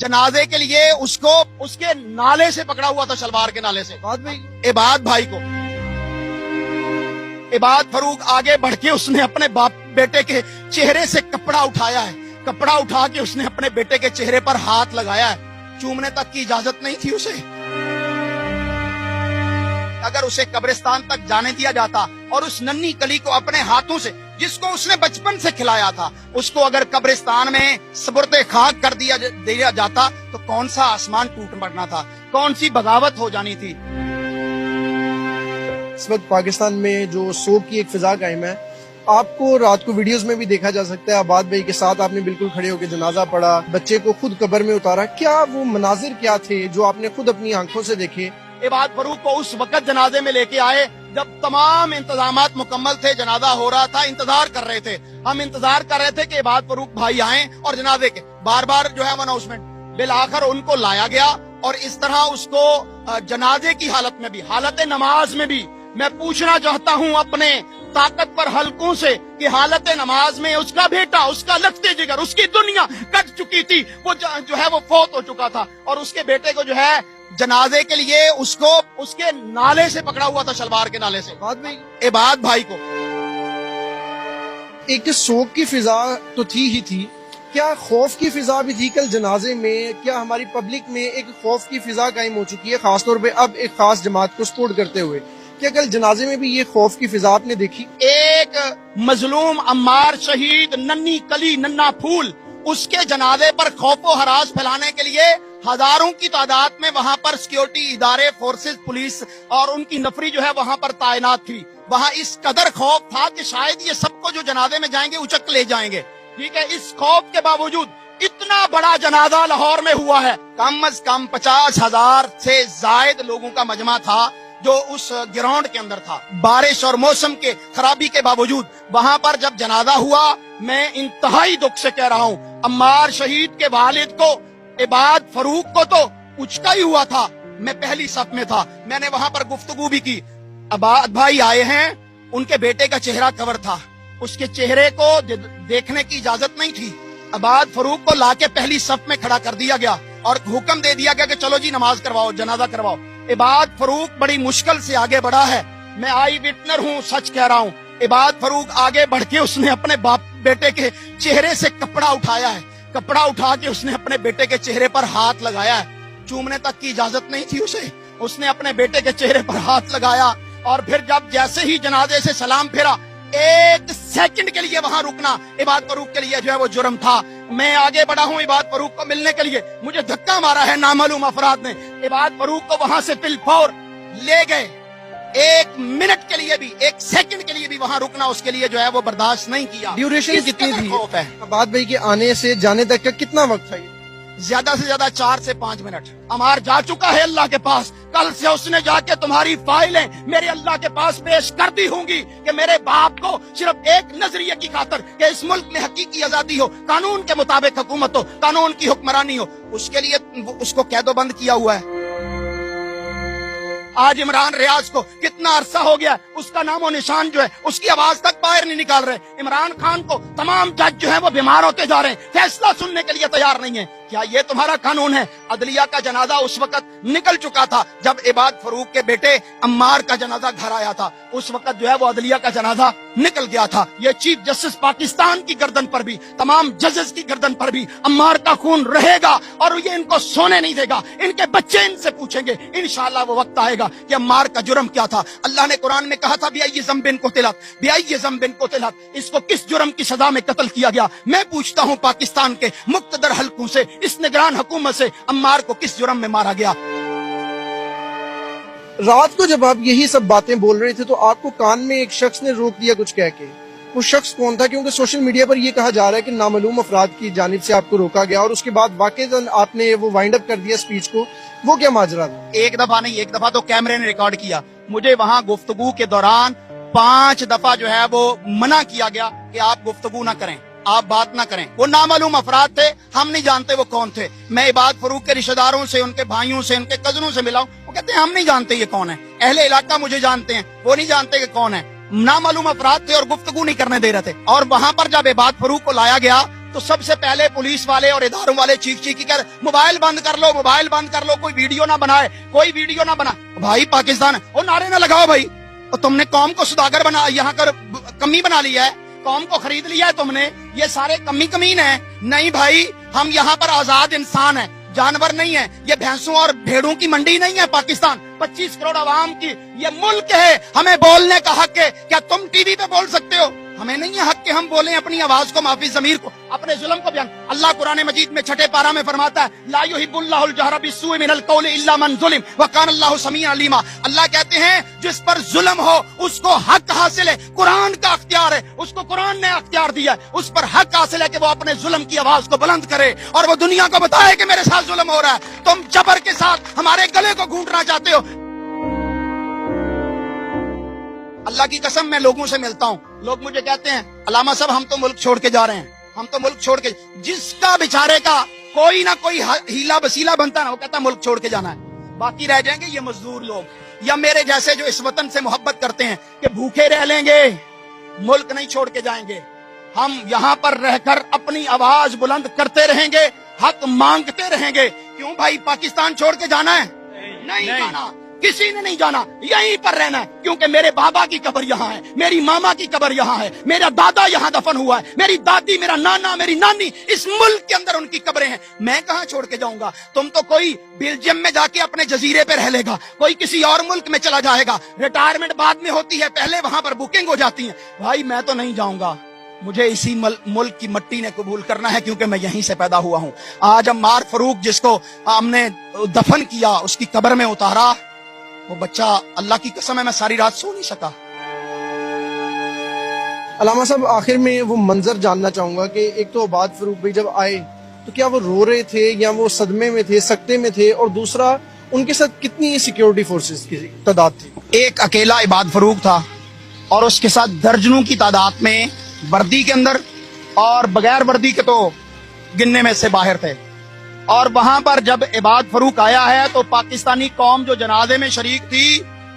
जनाजे के लिए उसको उसके नाले से पकड़ा हुआ था, शलवार के नाले से। इबाद भाई को, इबाद फरूक आगे बढ़ के उसने अपने बाप बेटे के चेहरे से कपड़ा उठाया है, कपड़ा उठा के उसने अपने बेटे के चेहरे पर हाथ लगाया है। चूमने तक की इजाजत नहीं थी उसे। अगर उसे कब्रिस्तान तक जाने दिया जाता और उस नन्ही कली को अपने हाथों से, जिसको उसने बचपन से खिलाया था, उसको अगर कब्रिस्तान में सुपुर्द खाक कर दिया जाता तो कौन सा आसमान टूट पड़ना था, कौन सी बगावत हो जानी थी। इस वक्त पाकिस्तान में जो शोक की एक फिजा कायम है, आपको रात को वीडियोस में भी देखा जा सकता है। आबाद भाई के साथ आपने बिल्कुल खड़े होकर जनाजा पढ़ा, बच्चे को खुद कब्र में उतारा। क्या वो मनाजिर क्या थे जो आपने खुद अपनी आंखों से देखे? इबाद फरूक को उस वक्त जनाजे में लेके आए जब तमाम इंतजामात मुकम्मल थे, जनाजा हो रहा था, इंतजार कर रहे थे। हम इंतजार कर रहे थे कि इबाद फरूक भाई आए और जनाजे के बार बार जो है अनाउंसमेंट, बिलाखिर उनको लाया गया। और इस तरह उसको जनाजे की हालत में भी, हालत नमाज में भी, मैं पूछना चाहता हूँ अपने ताकतवर हलकों से कि हालत नमाज में उसका बेटा, उसका लफ्ते जिगर, उसकी दुनिया कट चुकी थी, वो जो है वो फौत हो चुका था, और उसके बेटे को जो है जनाजे के लिए उसको उसके नाले से पकड़ा हुआ था, शलवार के नाले से। इबाद भाई को एक शोक की फिजा तो थी ही थी, क्या खौफ की फिजा भी थी कल जनाजे में? क्या हमारी पब्लिक में एक खौफ की फिजा कायम हो चुकी है, खासतौर पे अब एक खास जमात को सपोर्ट करते हुए? क्या कल जनाजे में भी ये खौफ की फिजा आपने देखी? एक मजलूम अम्मार शहीद, नन्ही कली, नन्ना फूल, उसके जनाजे पर खौफो हरास फैलाने के लिए हजारों की तादाद में वहां पर सिक्योरिटी इदारे, फोर्सेस, पुलिस और उनकी नफरी जो है वहां पर तैनात थी। वहां इस कदर खौफ था कि शायद ये सबको जो जनाजे में जाएंगे उचक ले जाएंगे। ठीक है, इस खौफ के बावजूद इतना बड़ा जनाजा लाहौर में हुआ है। कम अज कम 50,000 से जायद लोगों का मजमा था जो उस ग्राउंड के अंदर था। बारिश और मौसम के खराबी के बावजूद वहां पर जब जनाजा हुआ, मैं इंतहाई दुख से कह रहा हूँ, अम्मार शहीद के वालिद को, इबाद फरूक को तो उचका ही हुआ था। मैं पहली सफ में था, मैंने वहां पर गुफ्तगू भी की। अबाद भाई आए हैं, उनके बेटे का चेहरा कवर था, उसके चेहरे को देखने की इजाजत नहीं थी। अबाद फरूक को लाके पहली सफ में खड़ा कर दिया गया और हुक्म दे दिया गया कि चलो जी नमाज करवाओ, जनाजा करवाओ। इबाद फरूक बड़ी मुश्किल से आगे बढ़ा है, मैं आई विटनर हूँ, सच कह रहा हूँ। इबाद फरूक आगे बढ़ के उसने अपने बाप बेटे के चेहरे से कपड़ा उठाया है, कपड़ा उठा के उसने अपने बेटे के चेहरे पर हाथ लगाया है। चूमने तक की इजाजत नहीं थी उसे, उसने अपने बेटे के चेहरे पर हाथ लगाया। और फिर जब जैसे ही जनाजे से सलाम फेरा, एक सेकंड के लिए वहां रुकना इबाद फरूक के लिए जो है वो जुर्म था। मैं आगे बढ़ा हूं इबाद फरूक को मिलने के लिए, मुझे धक्का मारा है नामालूम अफराद ने। इबाद फरूक को वहां से फिलफौर ले गए। एक मिनट के लिए भी, एक सेकंड के लिए भी वहां रुकना उसके लिए जो है वो बर्दाश्त नहीं किया। ड्यूरेशन कितनी थी आबाद भाई के आने से जाने तक का कितना वक्त था? ज्यादा से ज्यादा 4 से 5 मिनट। अमार जा चुका है अल्लाह के पास, कल से उसने जाके तुम्हारी फाइलें मेरे अल्लाह के पास पेश कर दी होंगी कि मेरे बाप को सिर्फ एक नजरिए की खातर कि इस मुल्क में हकीकी आजादी हो, कानून के मुताबिक हुकूमत हो, कानून की हुक्मरानी हो, उसके लिए उसको कैदोबंद किया हुआ है। आज इमरान रियाज को कितना अरसा हो गया, उसका नामो निशान जो है, उसकी आवाज तक बाहर नहीं निकाल रहे। इमरान खान को तमाम जज जो है वो बीमार होते जा रहे हैं, फैसला सुनने के लिए तैयार नहीं है। क्या ये तुम्हारा कानून है? अदलिया का जनाजा उस वक्त निकल चुका था जब इबाद फरूक के बेटे अम्मार का जनाजा घर आया था, उस वक्त जो है वो अदलिया का जनाजा निकल गया था। ये चीफ जस्टिस पाकिस्तान की गर्दन पर भी, तमाम जजेस की गर्दन पर भी अम्मार का खून रहेगा और ये इनको सोने नहीं देगा। इनके बच्चे इनसे पूछेंगे, इंशाअल्लाह वो वक्त आएगा कि अम्मार का जुर्म क्या था। अल्लाह ने कुरान में कहा था बिअय्यि ज़ंबिन कुतिलत, बिअय्यि ज़ंबिन कुतिलत, इसको किस जुर्म की सजा में कत्ल किया गया। मैं पूछता हूँ पाकिस्तान के मुक्तदर हलकों से, इस निगरान हुकूमत से, अम्मार को किस जुर्म में मारा गया? रात को जब आप यही सब बातें बोल रहे थे तो आपको कान में एक शख्स ने रोक दिया कुछ कह के। वो शख्स कौन था? क्योंकि सोशल मीडिया पर ये कहा जा रहा है कि नामालूम अफराद की जानिब से आपको रोका गया और उसके बाद वाकईतन आपने वो वाइंड अप कर दिया स्पीच को। वो क्या माजरा था? एक दफा नहीं, एक दफा तो कैमरे ने रिकॉर्ड किया। मुझे वहां गुफ्तगू के दौरान 5 दफा जो है वो मना किया गया कि आप गुफ्तगू ना करें, आप बात ना करें। वो नामालूम अफराद थे, हम नहीं जानते वो कौन थे। मैं इबाद फरूक के रिश्तेदारों से, उनके भाइयों से, उनके कजनों से मिला हूं, वो कहते हैं हम नहीं जानते ये कौन है। अहले इलाका मुझे जानते हैं, वो नहीं जानते कि कौन है। नामालूम अफराद थे और गुफ्तगू नहीं करने दे रहे थे। और वहां पर जब इबाद फरूक को लाया गया तो सबसे पहले पुलिस वाले और इदारों वाले चीख चीख कर मोबाइल बंद कर लो, मोबाइल बंद कर लो, कोई वीडियो ना बनाए, कोई वीडियो ना बना। भाई पाकिस्तान, वो नारे ना लगाओ भाई, और तुमने कौम को सुदागर बना, यहाँ कर कमी बना लिया है, कौम को खरीद लिया है तुमने, ये सारे कमी कमीन है। नहीं भाई, हम यहाँ पर आजाद इंसान है, जानवर नहीं है, ये भैंसों और भेड़ों की मंडी नहीं है पाकिस्तान। 25 करोड़ आवाम की ये मुल्क है, हमें बोलने का हक है। क्या तुम टीवी पे बोल सकते हो? हमें नहीं है हक कि हम बोलें अपनी आवाज को, माफी ज़मीर को, अपने जुल्म को बयान। अल्लाह कुरान मजीद में 6ठे पारा में फरमाता है, ला युहिब्बुल्लाहुल जहरा बिस्सूइ मिनल कौलि इल्ला मन ज़ुलिम व कान अल्लाहु समीअन अलीमा। अल्लाह कहते हैं जिस पर जुल्म हो उसको हक हासिल है, कुरान का अख्तियार है, उसको कुरान ने अख्तियार दिया है, उस पर हक हासिल है कि वो अपने जुल्म की आवाज को बुलंद करे और वो दुनिया को बताए कि मेरे साथ जुल्म हो रहा है। तुम जबर के साथ हमारे गले को घूंटना चाहते हो। अल्लाह की कसम, मैं लोगों से मिलता हूँ, लोग मुझे कहते हैं अलामा साहब हम तो मुल्क छोड़ के जा रहे हैं, हम तो मुल्क छोड़ के, जिसका बेचारे का कोई ना कोई हीला वसीला बनता है ना, वो कहता है मुल्क छोड़ के जाना है। बाकी रह जाएंगे ये मजदूर लोग या मेरे जैसे जो इस वतन से मोहब्बत करते हैं कि भूखे रह लेंगे, मुल्क नहीं छोड़ के जाएंगे। हम यहाँ पर रहकर अपनी आवाज बुलंद करते रहेंगे, हक मांगते रहेंगे। क्यों भाई पाकिस्तान छोड़ के जाना है? नहीं जाना, किसी ने नहीं जाना, यहीं पर रहना है। क्योंकि मेरे बाबा की कब्र यहाँ है, मेरी मामा की कब्र यहाँ है, मेरा दादा यहाँ दफन हुआ है, मेरी दादी, मेरा नाना, मेरी नानी, इस मुल्क के अंदर उनकी कब्रें हैं। मैं कहाँ छोड़ के जाऊंगा? तुम तो कोई बेल्जियम में जाके अपने जजीरे पे रह लेगा, कोई किसी और मुल्क में चला जाएगा, रिटायरमेंट बाद में होती है, पहले वहां पर बुकिंग हो जाती है। भाई मैं तो नहीं जाऊंगा, मुझे इसी मुल्क की मट्टी ने कबूल करना है, क्योंकि मैं यहीं से पैदा हुआ हूँ। आज अम्मार फरूक जिसको हमने दफन किया, उसकी कब्र में उतारा, वो बच्चा, अल्लाह की कसम है मैं सारी रात सो नहीं सका। अलामा साहब आखिर में वो मंजर जानना चाहूंगा कि एक तो अबाद फरूक भाई जब आए तो क्या वो रो रहे थे या वो सदमे में थे, सकते में थे, और दूसरा उनके साथ कितनी सिक्योरिटी फोर्सेस की तादाद थी? एक अकेला इबाद फरूक था और उसके साथ दर्जनों की तादाद में वर्दी के अंदर और बगैर वर्दी के तो गिनने में से बाहर थे। और वहां पर जब इबाद फरूक आया है तो पाकिस्तानी कौम जो जनाजे में शरीक थी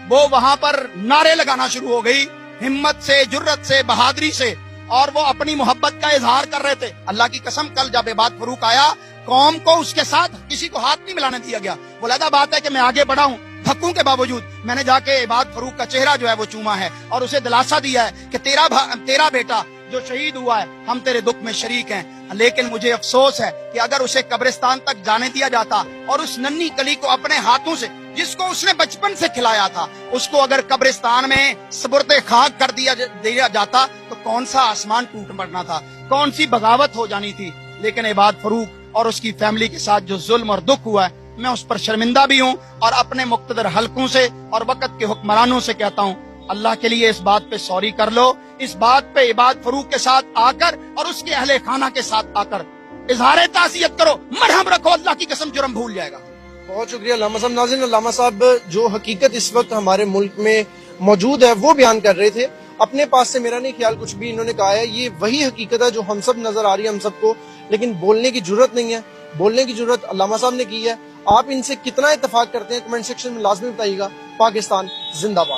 वो वहां पर नारे लगाना शुरू हो गई, हिम्मत से, जुर्रत से, बहादुरी से, और वो अपनी मोहब्बत का इजहार कर रहे थे। अल्लाह की कसम, कल जब इबाद फरूक आया, कौम को उसके साथ किसी को हाथ नहीं मिलाने दिया गया। वो लगा बात है कि मैं आगे बढ़ा हूँ, धक्कों के बावजूद मैंने जाके इबाद फरूक का चेहरा जो है वो चूमा है और उसे दिलासा दिया है कि तेरा बेटा जो शहीद हुआ है, हम तेरे दुख में शरीक हैं। लेकिन मुझे अफसोस है कि अगर उसे कब्रिस्तान तक जाने दिया जाता और उस नन्ही कली को अपने हाथों से, जिसको उसने बचपन से खिलाया था, उसको अगर कब्रिस्तान में सुपुर्दे खाक कर दिया जाता तो कौन सा आसमान टूट पड़ना था, कौन सी बगावत हो जानी थी। लेकिन इबाद फरूक और उसकी फैमिली के साथ जो जुल्म और दुख हुआ है, मैं उस पर शर्मिंदा भी हूँ और अपने मुक्तदर हलकों से और वक्त के हुक्मरानों से कहता हूँ, अल्लाह के लिए इस बात पे सॉरी कर लो। इस बात पे इबाद फरूक के साथ आकर और उसके अहले खाना के साथ आकर इजहार ताज़ियत करो, मरहम रखो, अल्लाह की कसम जुर्म भूल जाएगा। बहुत शुक्रिया अल्लामा साहब। नाज़रीन, अल्लामा साहब जो हकीकत इस वक्त हमारे मुल्क में मौजूद है वो बयान कर रहे थे। अपने पास से मेरा नहीं ख्याल कुछ भी इन्होंने कहा है, ये वही हकीकत है जो हम सब नजर आ रही है हम सबको, लेकिन बोलने की जरूरत नहीं है। बोलने की जरूरत अल्लामा साहब ने की है। आप इनसे कितना इत्तेफाक करते हैं कमेंट सेक्शन में लाजमी बताइएगा। पाकिस्तान जिंदाबाद।